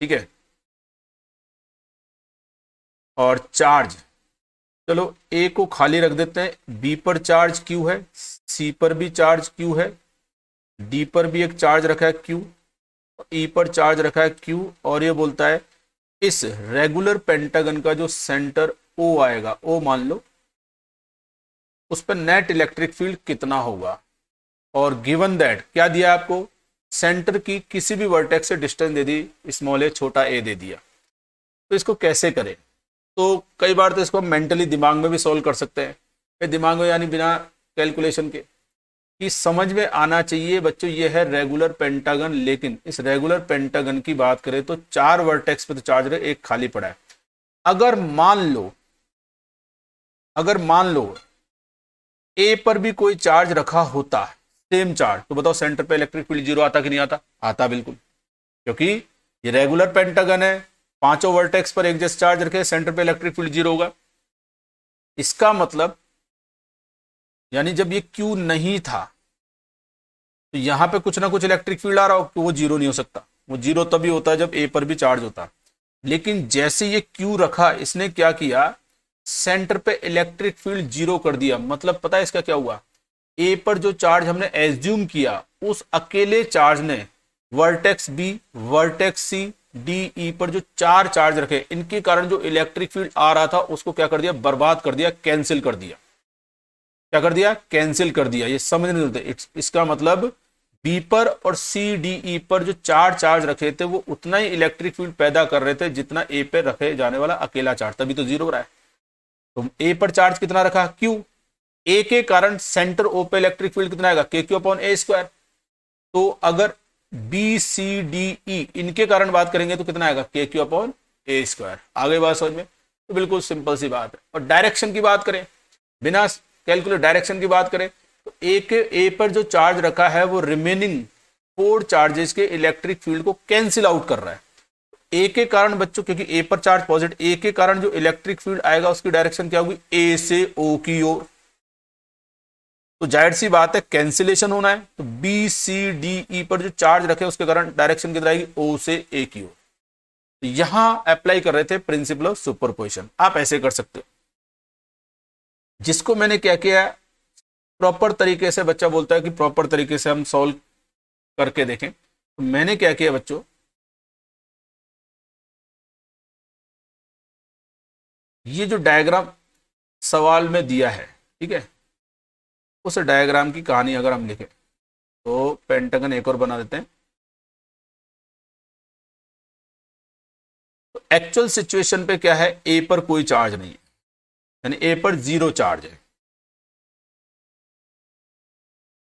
ठीक है। और चार्ज, चलो ए को खाली रख देते हैं, बी पर चार्ज क्यू है, सी पर भी चार्ज क्यू है, डी पर भी एक चार्ज रखा है क्यू, ई पर चार्ज रखा है क्यू, और ये बोलता है इस रेगुलर पेंटागन का जो सेंटर ओ आएगा, ओ मान लो, उस पर नेट इलेक्ट्रिक फील्ड कितना होगा। और गिवन दैट क्या दिया आपको, सेंटर की किसी भी वर्टेक्स से डिस्टेंस दे दी, स्मॉल ए छोटा ए दे दिया। तो इसको कैसे करें, तो कई बार तो इसको हम मेंटली दिमाग में भी सॉल्व कर सकते हैं, दिमाग में यानी बिना कैलकुलेशन के, कि समझ में आना चाहिए बच्चों ये है रेगुलर पेंटागन, लेकिन इस रेगुलर पेंटागन की बात करें तो 4 वर्टेक्स पे तो चार्ज रहे, एक खाली पड़ा है। अगर मान लो ए पर भी कोई चार्ज रखा होता, सेम चार्ज, तो बताओ सेंटर पे इलेक्ट्रिक फील्ड 0 आता कि नहीं आता, आता बिल्कुल, क्योंकि ये रेगुलर पेंटागन है, पांचों वर्टेक्स पर एक जैसा चार्ज रखे, सेंटर पे इलेक्ट्रिक फील्ड 0 होगा। इसका मतलब यानी जब ये क्यू नहीं था तो यहां पे कुछ ना कुछ इलेक्ट्रिक फील्ड आ रहा हो, तो वो 0 नहीं हो सकता, वो 0 तभी होता है जब ए पर भी चार्ज होता। लेकिन जैसे ये क्यू रखा, इसने क्या किया, सेंटर पे इलेक्ट्रिक फील्ड 0 कर दिया। मतलब पता है इसका क्या हुआ, ए पर जो चार्ज हमने एज्यूम किया, उस अकेले चार्ज ने वर्टेक्स बी, वर्टेक्स सी, डी ई पर जो 4 चार्ज रखे, इनके कारण जो इलेक्ट्रिक फील्ड आ रहा था उसको क्या कर दिया, बर्बाद कर दिया, कैंसिल कर दिया। क्या कर दिया, कैंसिल कर दिया। ये समझने नहीं, इसका मतलब बी पर और सी डी ई पर जो 4 चार्ज रखे थे वो उतना ही इलेक्ट्रिक फील्ड पैदा कर रहे थे जितना ए पे रखे जाने वाला अकेला चार्ज, तभी तो 0 हो रहा है। तो ए पर चार्ज कितना रखा, क्यू, ए के कारण सेंटर ओ पे इलेक्ट्रिक फील्ड कितना आएगा, के क्यू अपॉन ए स्क्वायर। तो अगर बी सी डी ई इनके कारण बात करेंगे तो कितना आएगा, के क्यू अपॉन ए स्क्वायर। आगे बात समझ में, तो बिल्कुल सिंपल सी बात है। और डायरेक्शन की बात करें, बिना कैलकुलेट डायरेक्शन की बात करें तो ए पर जो चार्ज रखा है वो रिमेनिंग 4 चार्जेस के इलेक्ट्रिक फील्ड को कैंसिल आउट कर रहा है। ए के कारण बच्चों, क्योंकि ए पर चार्ज पॉजिटिव, ए के कारण जो इलेक्ट्रिक फील्ड आएगा उसकी डायरेक्शन क्या होगी, ए से ओ की ओर। तो जाहिर सी बात है कैंसिलेशन होना है, तो बी सी डी ई पर जो चार्ज रखे उसके कारण डायरेक्शन किधर आएगी, ओ से ए की ओर। तो यहां अप्लाई कर रहे थे प्रिंसिपल ऑफ सुपरपोजिशन। आप ऐसे कर सकते हो, जिसको मैंने क्या किया, प्रॉपर तरीके से, बच्चा बोलता है कि प्रॉपर तरीके से हम सॉल्व करके देखें, तो मैंने क्या किया बच्चों, ये जो डायग्राम सवाल में दिया है, ठीक है, उस डायग्राम की कहानी अगर हम लिखें तो पेंटागन एक और बना देते हैं। तो एक्चुअल सिचुएशन पे क्या है, ए पर कोई चार्ज नहीं है, यानी ए पर 0 चार्ज है।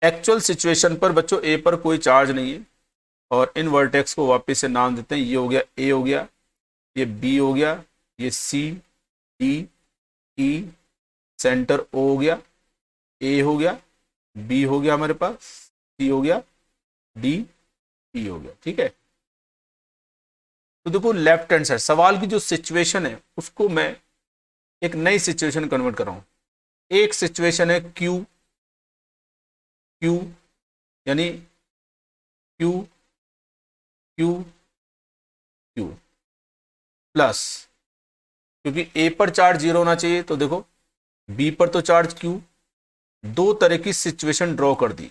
एक्चुअल सिचुएशन पर बच्चों ए पर कोई चार्ज नहीं है, और इन वर्टेक्स को वापस से नाम देते हैं, ये हो गया ए हो गया, ये बी हो गया, ये सी डी ई, सेंटर ओ हो गया, ए हो गया, बी हो गया हमारे पास, सी हो गया, डी, ई हो गया। ठीक है, तो देखो लेफ्ट हैंड साइड सवाल की जो सिचुएशन है उसको मैं एक नई सिचुएशन कन्वर्ट कर रहा हूं। एक सिचुएशन है क्यू, क्यू यानी क्यू क्यू क्यू प्लस, क्योंकि ए पर चार्ज 0 होना चाहिए तो देखो बी पर तो चार्ज क्यू। दो तरह की सिचुएशन ड्रॉ कर दी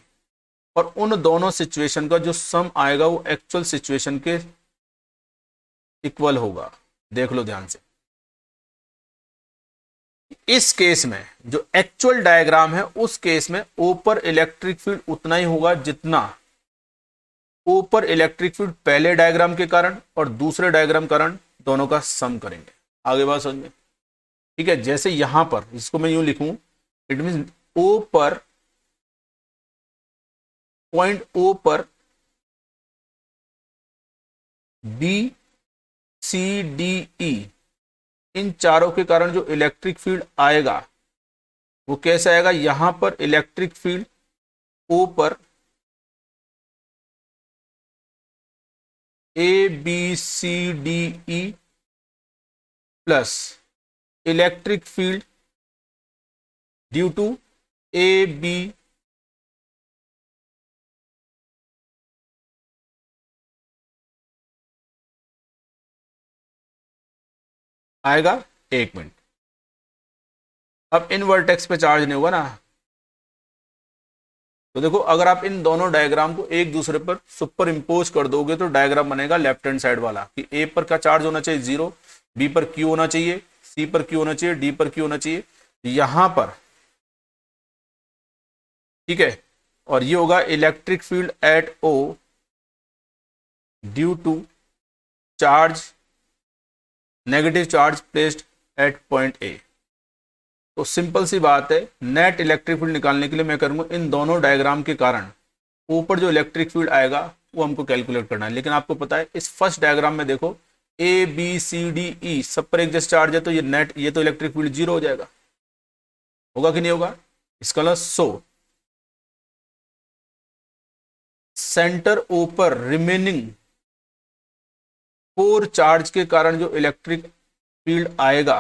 और उन दोनों सिचुएशन का जो सम आएगा वो एक्चुअल सिचुएशन के इक्वल होगा। देख लो ध्यान से, इस केस में जो एक्चुअल डायग्राम है उस केस में ओ पर इलेक्ट्रिक फील्ड उतना ही होगा जितना ओ पर इलेक्ट्रिक फील्ड पहले डायग्राम के कारण और दूसरे डायग्राम कारण दोनों का सम करेंगे। आगे बात समझ में? ठीक है, जैसे यहां पर इसको मैं यूं लिखूं, इट मीन ओ पर, पॉइंट ओ पर बी सी डी ई, इन चारों के कारण जो इलेक्ट्रिक फील्ड आएगा वो कैसे आएगा? यहां पर इलेक्ट्रिक फील्ड ओ पर A B C D E plus electric field due to A B आएगा। एक मिनट, अब इन वर्टेक्स पे चार्ज नहीं होगा ना, तो देखो अगर आप इन दोनों डायग्राम को एक दूसरे पर सुपर इंपोज कर दोगे तो डायग्राम बनेगा लेफ्ट हैंड साइड वाला कि ए पर का चार्ज होना चाहिए 0, बी पर क्यू होना चाहिए, सी पर क्यू होना चाहिए, डी पर क्यू होना चाहिए, यहां पर। ठीक है, और ये होगा electric field at O due to charge, negative charge placed at point A. तो सिंपल सी बात है, नेट इलेक्ट्रिक फील्ड निकालने के लिए मैं करूंगा इन दोनों डायग्राम के कारण ऊपर जो इलेक्ट्रिक फील्ड आएगा वो हमको कैलकुलेट करना है। लेकिन आपको पता है इस फर्स्ट डायग्राम में देखो ए बी सी डी ई सब पर एक जैसा चार्ज है, तो ये नेट, ये तो इलेक्ट्रिक फील्ड 0 हो जाएगा। होगा कि नहीं होगा? इसका मतलब सो सेंटर ओ पर रिमेनिंग 4 चार्ज के कारण जो इलेक्ट्रिक फील्ड आएगा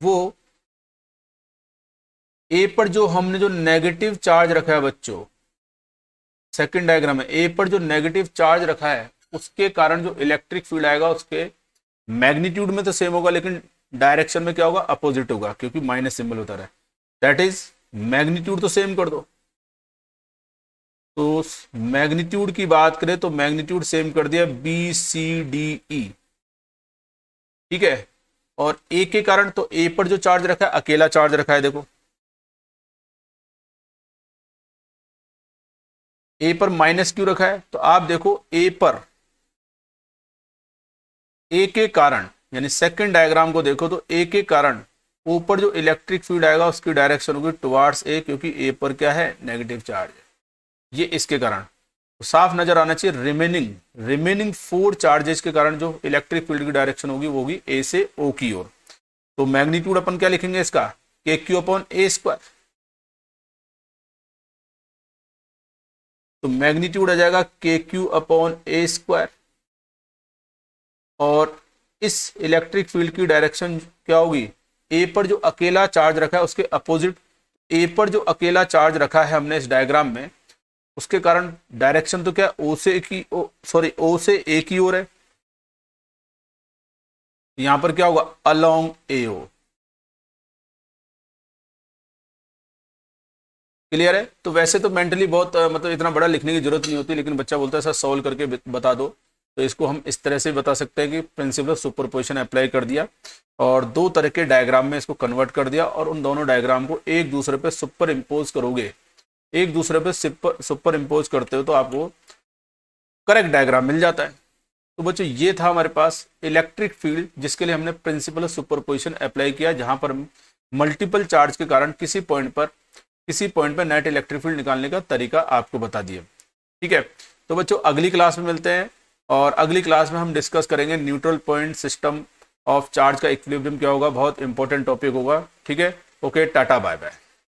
वो ए पर जो हमने जो नेगेटिव चार्ज रखा है बच्चों, सेकंड डायग्राम में ए पर जो नेगेटिव चार्ज रखा है उसके कारण जो इलेक्ट्रिक फील्ड आएगा उसके मैग्नीट्यूड में तो सेम होगा लेकिन डायरेक्शन में क्या होगा? अपोजिट होगा, क्योंकि माइनस सिंबल होता है। दैट इज मैग्नीट्यूड तो सेम कर दो। तो मैग्नीट्यूड की बात करें तो मैग्नीट्यूड सेम कर दिया बी सी डी ई। ठीक है, और ए के कारण तो ए पर जो चार्ज रखा है अकेला चार्ज रखा है, देखो ए पर माइनस क्यू रखा है, तो आप देखो ए पर, ए के कारण यानी सेकंड डायग्राम को देखो तो ए के कारण ऊपर जो इलेक्ट्रिक फील्ड आएगा उसकी डायरेक्शन होगी टुवार्ड्स ए, क्योंकि ए पर क्या है? नेगेटिव चार्ज है। ये इसके कारण तो साफ नजर आना चाहिए, रिमेनिंग 4 चार्जेस के कारण जो इलेक्ट्रिक फील्ड की डायरेक्शन होगी वो होगी ए से ओ की ओर। तो मैग्नीट्यूड अपन क्या लिखेंगे इसका? के क्यू अपॉन ए स्क्वायर। तो मैग्नीट्यूड आ जाएगा के क्यू अपॉन ए स्क्वायर, और इस इलेक्ट्रिक फील्ड की डायरेक्शन क्या होगी? ए पर जो अकेला चार्ज रखा है उसके अपोजिट, ए पर जो अकेला चार्ज रखा है हमने इस डायग्राम में उसके कारण डायरेक्शन तो क्या? ओ से की ओ से ए की ओर है। यहां पर क्या होगा? अलोंग ए ओ। क्लियर है? तो वैसे तो मेंटली बहुत मतलब इतना बड़ा लिखने की जरूरत नहीं होती, लेकिन बच्चा बोलता है सर सॉल्व करके बता दो, तो इसको हम इस तरह से बता सकते हैं कि प्रिंसिपल सुपरपोजिशन अप्लाई कर दिया और दो तरह के डायग्राम में इसको कन्वर्ट कर दिया और उन दोनों डायग्राम को एक दूसरे पे सुपर इम्पोज करोगे, एक दूसरे पे सुपर इम्पोज करते हो तो आपको करेक्ट डायग्राम मिल जाता है। तो बच्चों ये था हमारे पास इलेक्ट्रिक फील्ड जिसके लिए हमने प्रिंसिपल सुपरपोजिशन अप्लाई किया, जहां पर मल्टीपल चार्ज के कारण किसी पॉइंट पर नेट इलेक्ट्रिक फील्ड निकालने का तरीका आपको बता दिया। ठीक है, तो बच्चों अगली क्लास में मिलते हैं और अगली क्लास में हम डिस्कस करेंगे neutral point system of charge का इक्विलिब्रियम क्या होगा, बहुत इंपॉर्टेंट टॉपिक होगा। ठीक है, ओके, टाटा बाय बाय।